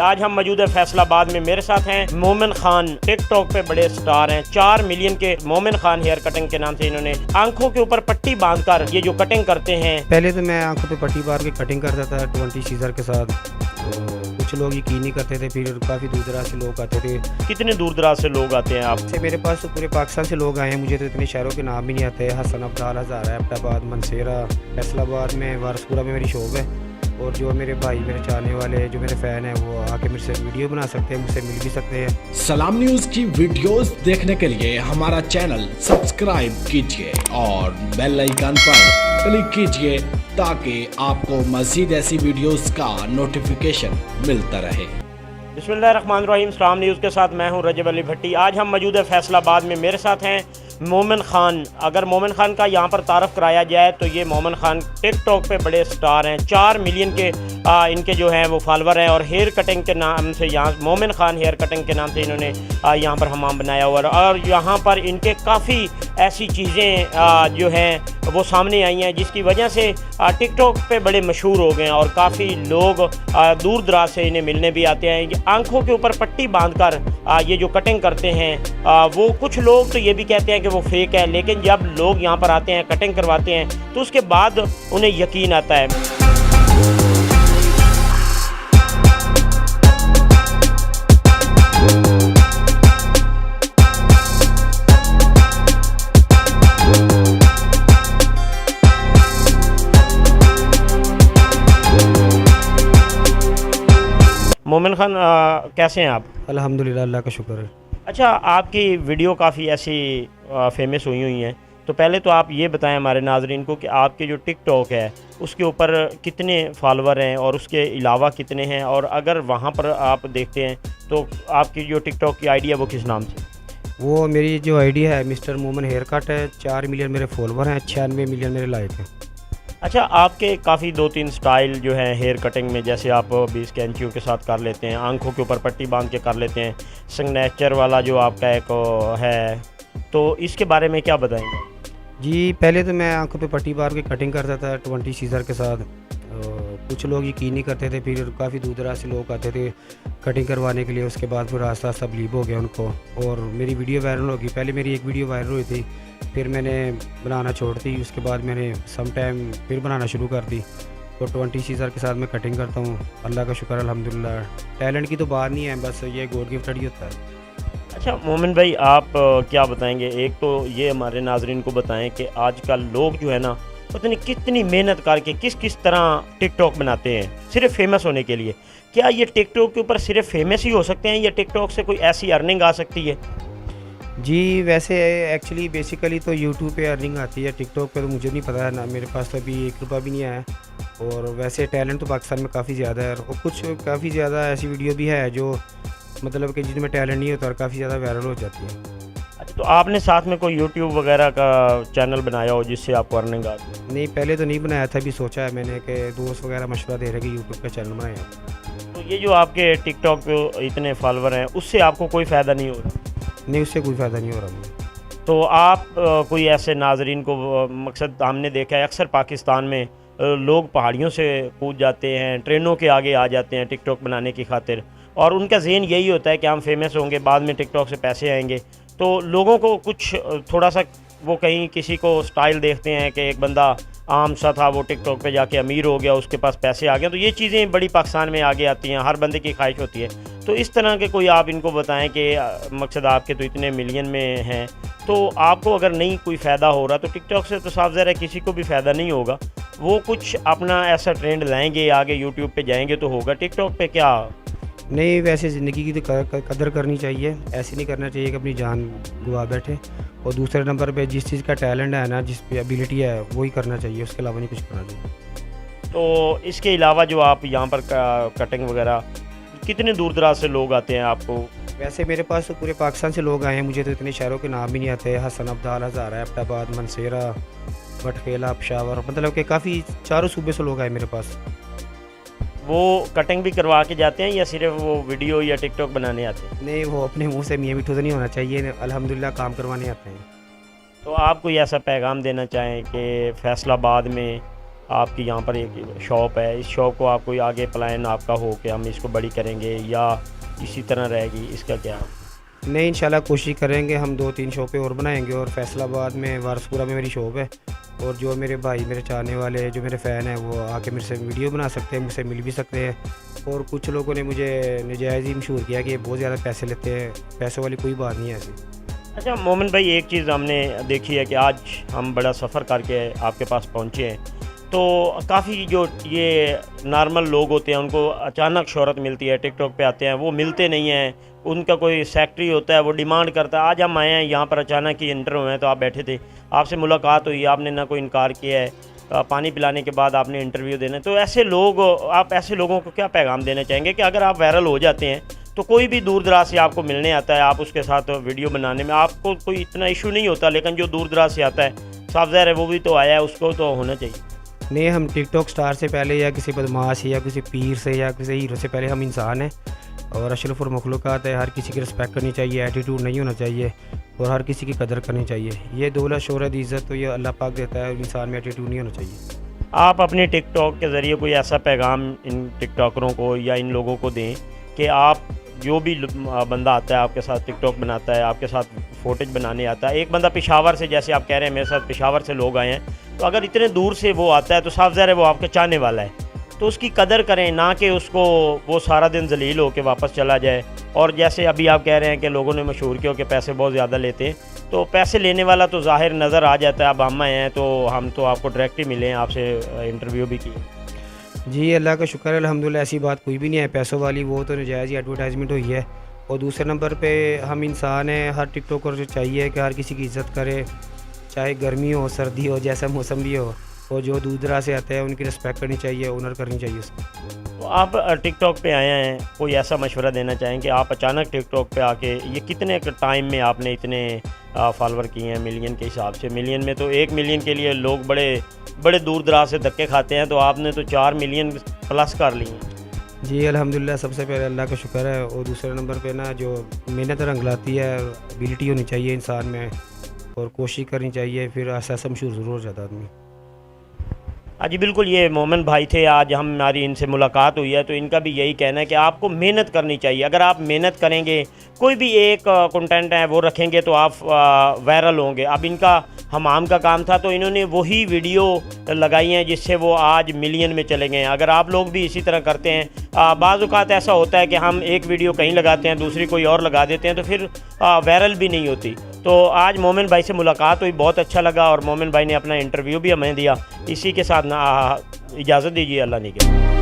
आज हम मौजूद है फैसलाबाद में। मेरे साथ हैं मोमिन खान, टिकटॉक पे बड़े स्टार हैं। 4 मिलियन के मोमिन खान हेयर कटिंग के नाम से इन्होंने आंखों के ऊपर पट्टी बांधकर ये जो कटिंग करते हैं। पहले तो मैं आंखों पे पट्टी बांध के कटिंग करता था 20 सीजर के साथ। कुछ लोग यकीन नहीं करते थे, फिर काफ़ी दूर दराज से लोग आते थे। कितने दूर दराज से लोग आते हैं आप? मेरे पास तो पूरे पाकिस्तान से लोग आए हैं। मुझे तो इतने शहरों के नाम भी नहीं आते। हसन अब्दाल, हज़ारा, एबटाबाद, मनसेरा, फैसलाबाद में, वारसपुरा में मेरी शॉप है। और जो मेरे भाई, मेरे चाहने वाले, जो मेरे फ़ैन हैं, वो आके मेरे से वीडियो बना सकते हैं, मुझसे मिल भी सकते हैं। सलाम न्यूज़ की वीडियोस देखने के लिए हमारा चैनल सब्सक्राइब कीजिए और बेल आइकन पर क्लिक कीजिए ताकि आपको मज़ीद ऐसी वीडियोस का नोटिफिकेशन मिलता रहे। बिस्मिल्लाहिर्रहमानिर्रहीम। सलाम न्यूज़ के साथ मैं हूं रजब अली भट्टी। आज हम मौजूद है फैसलाबाद में। मेरे साथ हैं मोमिन खान। अगर मोमिन खान का यहाँ पर तारफ़ कराया जाए तो ये मोमिन खान टिकटॉक पे बड़े स्टार हैं। 4 मिलियन के इनके जो हैं वो फॉलोवर हैं। और हेयर कटिंग के नाम से यहाँ मोमिन खान हेयर कटिंग के नाम से इन्होंने यहाँ पर हमाम बनाया हुआ है। और यहाँ पर इनके काफ़ी ऐसी चीज़ें जो हैं वो सामने आई हैं जिसकी वजह से टिकटॉक पे बड़े मशहूर हो गए हैं। और काफ़ी लोग दूर दराज से इन्हें मिलने भी आते हैं। आंखों के ऊपर पट्टी बांधकर ये जो कटिंग करते हैं वो कुछ लोग तो ये भी कहते हैं कि वो फेक है, लेकिन जब लोग यहाँ पर आते हैं, कटिंग करवाते हैं, तो उसके बाद उन्हें यकीन आता है। मोमिन खान कैसे हैं आप? अल्हम्दुलिल्लाह, अल्लाह का शुक्र है। अच्छा, आपकी वीडियो काफ़ी ऐसी फेमस हुई हैं, तो पहले तो आप ये बताएं हमारे नाज़रीन को कि आपके जो टिकटॉक है उसके ऊपर कितने फॉलोवर हैं और उसके अलावा कितने हैं, और अगर वहाँ पर आप देखते हैं तो आपकी जो टिकटॉक की आईडी है वो किस नाम से? वो मेरी जो आईडी है मिस्टर मोमिन हेयर कट है। 4 मिलियन मेरे फॉलोवर हैं, 96 मिलियन मेरे लाइक हैं। अच्छा, आपके काफ़ी 2-3 स्टाइल जो हैं हेयर कटिंग में, जैसे आप 20 कैंचियों के साथ कर लेते हैं, आंखों के ऊपर पट्टी बांध के कर लेते हैं, सिग्नेचर वाला जो आपका एक है, तो इसके बारे में क्या बताएंगे? जी, पहले तो मैं आंखों पे पट्टी बांध के कटिंग करता था 20 सीजर के साथ। कुछ लोग यकीन नहीं करते थे, फिर काफ़ी दूर दराज से लोग आते थे कटिंग करवाने के लिए। उसके बाद फिर आस्ता आस्ता बिलीव हो गया उनको और मेरी वीडियो वायरल होगी। पहले मेरी एक वीडियो वायरल हुई थी, फिर मैंने बनाना छोड़ दी। उसके बाद मैंने सम टाइम फिर बनाना शुरू कर दी। तो 20 सीजर के साथ मैं कटिंग करता हूँ। अल्लाह का शुक्र, अल्हम्दुलिल्लाह। टैलेंट की तो बात नहीं है, बस ये गॉड गिफ्टेड ही होता है। अच्छा मोमिन भाई, आप क्या बताएंगे? एक तो ये हमारे नाजरीन को बताएं कि आजकल लोग जो है ना, पता नहीं कितनी मेहनत करके किस किस तरह टिकटॉक बनाते हैं सिर्फ फेमस होने के लिए। क्या ये टिकटॉक के ऊपर सिर्फ फेमस ही हो सकते हैं या टिकटॉक से कोई ऐसी अर्निंग आ सकती है? जी, वैसे एक्चुअली बेसिकली तो यूट्यूब पे अर्निंग आती है। टिकटॉक पे तो मुझे नहीं पता है ना, मेरे पास तो अभी 1 रुपया भी नहीं आया। और वैसे टैलेंट तो पाकिस्तान में काफ़ी ज़्यादा है और कुछ काफ़ी ज़्यादा ऐसी वीडियो भी है जो मतलब कि जिनमें टैलेंट नहीं होता और काफ़ी ज़्यादा वायरल हो जाती है। अच्छा, तो आपने साथ में कोई यूट्यूब वगैरह का चैनल बनाया हो जिससे आपको अर्निंग आती है? नहीं, पहले तो नहीं बनाया था, अभी सोचा है मैंने कि दोस्त वगैरह मशवरा दे रहे कि यूट्यूब का चैनल बनाया। तो ये जो आपके टिकटॉक पे इतने फॉलोवर हैं उससे आपको कोई फ़ायदा नहीं हो रहा? नहीं, उससे कोई फ़ायदा नहीं हो रहा मुझे। तो आप कोई ऐसे नाजरीन को मकसद हमने देखा है अक्सर पाकिस्तान में लोग पहाड़ियों से कूद जाते हैं, ट्रेनों के आगे आ जाते हैं टिकटॉक बनाने की खातिर, और उनका ज़हन यही होता है कि हम फेमस होंगे, बाद में टिकटॉक से पैसे आएंगे। तो लोगों को कुछ थोड़ा सा वो कहीं किसी को स्टाइल देखते हैं कि एक बंदा आम सा था, वो टिकटॉक पे जाके अमीर हो गया, उसके पास पैसे आ गए, तो ये चीज़ें बड़ी पाकिस्तान में आगे आती हैं, हर बंदे की ख्वाहिश होती है। तो इस तरह के कोई आप इनको बताएं कि मकसद आपके तो इतने मिलियन में हैं, तो आपको अगर नहीं कोई फ़ायदा हो रहा तो टिकटॉक से तो साफ ज़ाहिर है किसी को भी फ़ायदा नहीं होगा। वो कुछ अपना ऐसा ट्रेंड लाएंगे, आगे यूट्यूब पे जाएंगे तो होगा। टिकटॉक पे क्या? नहीं, वैसे ज़िंदगी की तो कदर करनी चाहिए। ऐसे नहीं करना चाहिए कि अपनी जान गवा बैठे। और दूसरे नंबर पे जिस चीज़ का टैलेंट है ना, जिस पे एबिलिटी है, वही करना चाहिए, उसके अलावा नहीं कुछ करना चाहिए। तो इसके अलावा जो आप यहाँ पर कटिंग वगैरह, कितने दूर दराज से लोग आते हैं आपको? वैसे मेरे पास तो पूरे पाकिस्तान से लोग आए हैं। मुझे तो इतने शहरों के नाम भी नहीं आते। हसन अब्दाल, हज़ारा, एबटाबाद, मनसेरा, बटखेला, पेशावर, मतलब कि काफ़ी चारों सूबे से लोग आए मेरे पास। वो कटिंग भी करवा के जाते हैं या सिर्फ वो वीडियो या टिकटॉक बनाने आते हैं? नहीं, वो अपने मुंह से मियाँ मिठू तो नहीं होना चाहिए, अल्हम्दुलिल्लाह काम करवाने आते हैं। तो आप कोई ऐसा पैगाम देना चाहें कि फैसलाबाद में आपकी यहाँ पर एक शॉप है, इस शॉप को आप कोई आगे प्लान आपका हो कि हम इसको बड़ी करेंगे या इसी तरह रहेगी, इसका क्या? नहीं, इंशाल्लाह कोशिश करेंगे, हम 2-3 शॉपें और बनाएंगे और फैसलाबाद में वारसपुरा में मेरी शॉप है। और जो मेरे भाई, मेरे चाहने वाले, जो मेरे फ़ैन हैं, वो आके मेरे से वीडियो बना सकते हैं, मुझसे मिल भी सकते हैं। और कुछ लोगों ने मुझे नजायज़ ही मशहूर किया कि ये बहुत ज़्यादा पैसे लेते हैं, पैसों वाली कोई बात नहीं है ऐसी। अच्छा मोमिन भाई, एक चीज़ हमने देखी है कि आज हम बड़ा सफ़र करके आपके पास पहुँचे हैं, तो काफ़ी जो ये नॉर्मल लोग होते हैं उनको अचानक शोहरत मिलती है, टिकटॉक पे आते हैं, वो मिलते नहीं हैं, उनका कोई सेक्रेटरी होता है वो डिमांड करता है। आज हम आए हैं यहाँ पर, अचानक ही इंटर हुए हैं, तो आप बैठे थे, आपसे मुलाकात हुई, आपने ना कोई इनकार किया है, पानी पिलाने के बाद आपने इंटरव्यू देना है। तो ऐसे लोग, आप ऐसे लोगों को क्या पैगाम देना चाहेंगे कि अगर आप वायरल हो जाते हैं तो कोई भी दूर दराज से आपको मिलने आता है, आप उसके साथ वीडियो बनाने में आपको कोई इतना इशू नहीं होता, लेकिन जो दूर दराज से आता है, साफ ज़ाहिर है वो भी तो आया है, उसको तो होना चाहिए। नहीं, हम टिकटॉक स्टार से पहले या किसी बदमाश या किसी पीर से या किसी हीरो से पहले हम इंसान हैं और अशरफुल मखलूक़ात है। हर किसी की रिस्पेक्ट करनी चाहिए, एटीट्यूड नहीं होना चाहिए और हर किसी की कदर करनी चाहिए। ये दौलत, शोहरत, इज़्ज़त तो ये अल्लाह पाक देता है, इंसान में एटीट्यूड नहीं होना चाहिए। आप अपने टिकटॉक के ज़रिए कोई ऐसा पैगाम इन टिकटॉकरों को या इन लोगों को दें कि आप जो भी बंदा आता है आपके साथ टिकटॉक बनाता है, आपके साथ फोटेज बनाने आता है, एक बंदा पेशावर से, जैसे आप कह रहे हैं मेरे साथ पेशावर से लोग आए हैं, तो अगर इतने दूर से वो आता है तो साफ ज़ाहिर है वो आपके चाहने वाला है, तो उसकी कदर करें, ना कि उसको वो सारा दिन जलील हो के वापस चला जाए। और जैसे अभी आप कह रहे हैं कि लोगों ने मशहूर किया कि पैसे बहुत ज़्यादा लेते हैं, तो पैसे लेने वाला तो ज़ाहिर नज़र आ जाता है। अब हम आए हैं तो हम तो आपको डायरेक्ट ही मिले हैं, आपसे इंटरव्यू भी किए। जी, अल्लाह का शुक्र है, अल्हम्दुलिल्लाह ऐसी बात कोई भी नहीं है पैसों वाली, वो तो नजायज़ ही एडवर्टाइजमेंट हुई है। और दूसरे नंबर पे हम इंसान हैं, हर टिकटॉकर को चाहिए कि हर किसी की इज़्ज़त करे, चाहे गर्मी हो, सर्दी हो, जैसा मौसम भी हो, और जो दूर दराज से आते हैं उनकी रिस्पेक्ट करनी चाहिए, ऑनर करनी चाहिए उसको। तो आप टिकटॉक पे आए हैं, कोई ऐसा मशवरा देना चाहेंगे, आप अचानक टिकटॉक पे आके ये कितने टाइम में आपने इतने फॉलोवर किए हैं मिलियन के हिसाब से? मिलियन में तो 1 मिलियन के लिए लोग बड़े दूर दराज से धक्के खाते हैं, तो आपने तो 4 मिलियन प्लस कर लिए हैं। जी अल्हम्दुलिल्लाह, सबसे पहले अल्लाह का शुक्र है। और दूसरे नंबर पे ना जो मेहनत रंग लाती है, एबिलिटी होनी चाहिए इंसान में और कोशिश करनी चाहिए, फिर ऐसा मशहूर ज़रूर हो जाता आदमी। हाँ जी बिल्कुल, ये मोमिन भाई थे, आज हमारी इनसे मुलाकात हुई है, तो इनका भी यही कहना है कि आपको मेहनत करनी चाहिए। अगर आप मेहनत करेंगे, कोई भी एक कंटेंट है वो रखेंगे तो आप वायरल होंगे। अब इनका हमाम का काम था, तो इन्होंने वही वीडियो लगाई हैं जिससे वो आज मिलियन में चले गए हैं। अगर आप लोग भी इसी तरह करते हैं, बाज़ औक़ात ऐसा होता है कि हम एक वीडियो कहीं लगाते हैं, दूसरी कोई और लगा देते हैं, तो फिर वायरल भी नहीं होती। तो आज मोमिन भाई से मुलाकात हुई, बहुत अच्छा लगा, और मोमिन भाई ने अपना इंटरव्यू भी हमें दिया। इसी के साथ ना इजाज़त दीजिए, अल्लाह ने किया।